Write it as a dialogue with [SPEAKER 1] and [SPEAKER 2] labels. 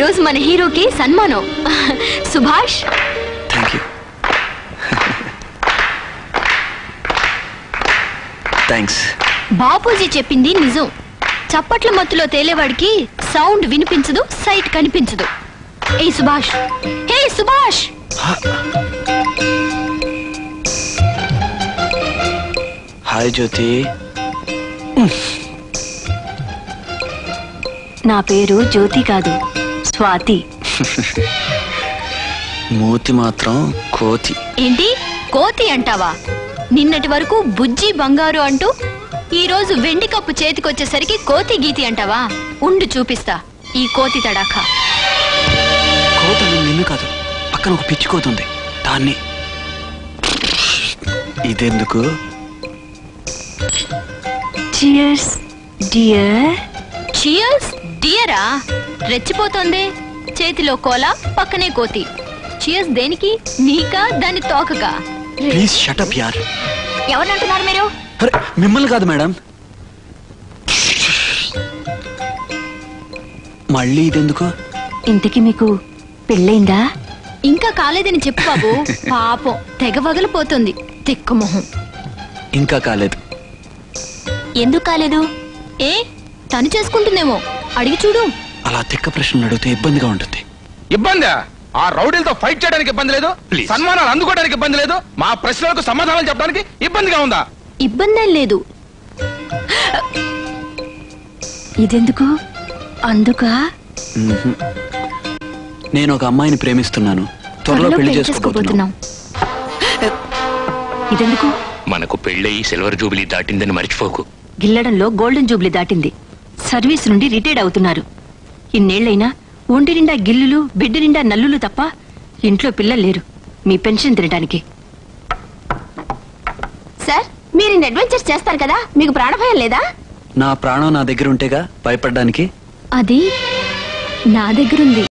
[SPEAKER 1] ఈరోజు మన హీరోకి సన్మానం. Subhash.
[SPEAKER 2] Thank you. Thanks.
[SPEAKER 1] Bapuji చెప్పింది నిజం. చప్పట్ల మత్తులో తేలేవాడికి సౌండ్ వినిపించదు, సైట్ కనిపించదు. ఏ సుభాష్, హే సుభాష్.
[SPEAKER 2] హాయ్ జ్యోతి.
[SPEAKER 1] నా పేరు జ్యోతి కాదు, స్వాతి.
[SPEAKER 2] మూతి మాత్రం కోతి.
[SPEAKER 1] ఏంటి కోతి అంటావా? నిన్నటి వరకు బుజ్జి బంగారు అంటూ ఈ రోజు వెండి కప్పు చేతికొచ్చేసరికి కోతి గీతి అంటావా? ఉండు చూపిస్తా ఈ కోతి తడాఖా.
[SPEAKER 2] కోత నిన్ను కాదు, పక్కన ఒక పిచ్చి కోత ఉంది, దాన్ని. ఇదెందుకు?
[SPEAKER 1] Cheers dear. చియర్స్ డియరా? రెచ్చిపోతోంది. చేతిలో కోల, పక్కనే కోతి. చియర్స్ దేనికి? నీకా దాని తోకకా?
[SPEAKER 2] ప్లీజ్ షట్ అప్ యార్.
[SPEAKER 1] ఎవరంటున్నారు మీరు?
[SPEAKER 2] అరే మిమ్మల్ని కాదు మేడం. మళ్ళీ ఇదెందుకు?
[SPEAKER 1] ఇంతకి మీకు పెళ్ళైందా? ఇంకా కాలేదని చెప్పు బాబు. పాపం తెగ వగలిపోతుంది తిక్కుమొహం.
[SPEAKER 2] ఇంకా కాలేదు.
[SPEAKER 1] ఎందుకు కాలేదు? ఏ తను చేసుకుంటుందేమో, అడిగి చూడు.
[SPEAKER 2] అలా తిక్క ప్రశ్నలు అడిగితే ఇబ్బందిగా ఉంటుంది.
[SPEAKER 3] ఇబ్బందా? ఆ రౌడీలతో ఫైట్ చేయడానికి ఇబ్బంది లేదు, సన్మానాలు అందుకోవడానికి ఇబ్బంది లేదు, మా ప్రశ్నలకు సమాధానాలు చెప్పడానికి ఇబ్బందిగా ఉందా?
[SPEAKER 1] ఇబ్బంది లేదు. ఇదెందుకు? అందుకా?
[SPEAKER 2] నేను ఒక అమ్మాయిని ప్రేమిస్తున్నాను, త్వరలో పెళ్లి చేసుకోబోతున్నాం.
[SPEAKER 1] ఇదెందుకు?
[SPEAKER 4] మనకు పెళ్ళయి సిల్వర్ జూబిలీ దాటిందని మర్చిపోకు.
[SPEAKER 1] గిల్లడంలో గోల్డెన్ జూబ్లీ దాటింది. సర్వీస్ నుండి రిటైర్డ్ అవుతున్నారు. ఇన్నేళ్లైనా ఒంటి నిండా గిల్లులు, బిడ్డ నిండా నల్లులు తప్ప ఇంట్లో పిల్లలు లేరు మీ పెన్షన్ తినడానికి. సార్, మీరు ఇన్ని అడ్వెంచర్స్ చేస్తారు కదా, మీకు ప్రాణభయం లేదా?
[SPEAKER 2] నా ప్రాణం నా దగ్గర ఉంటేగా భయపడ్డానికి.
[SPEAKER 1] అది నా దగ్గరుంది.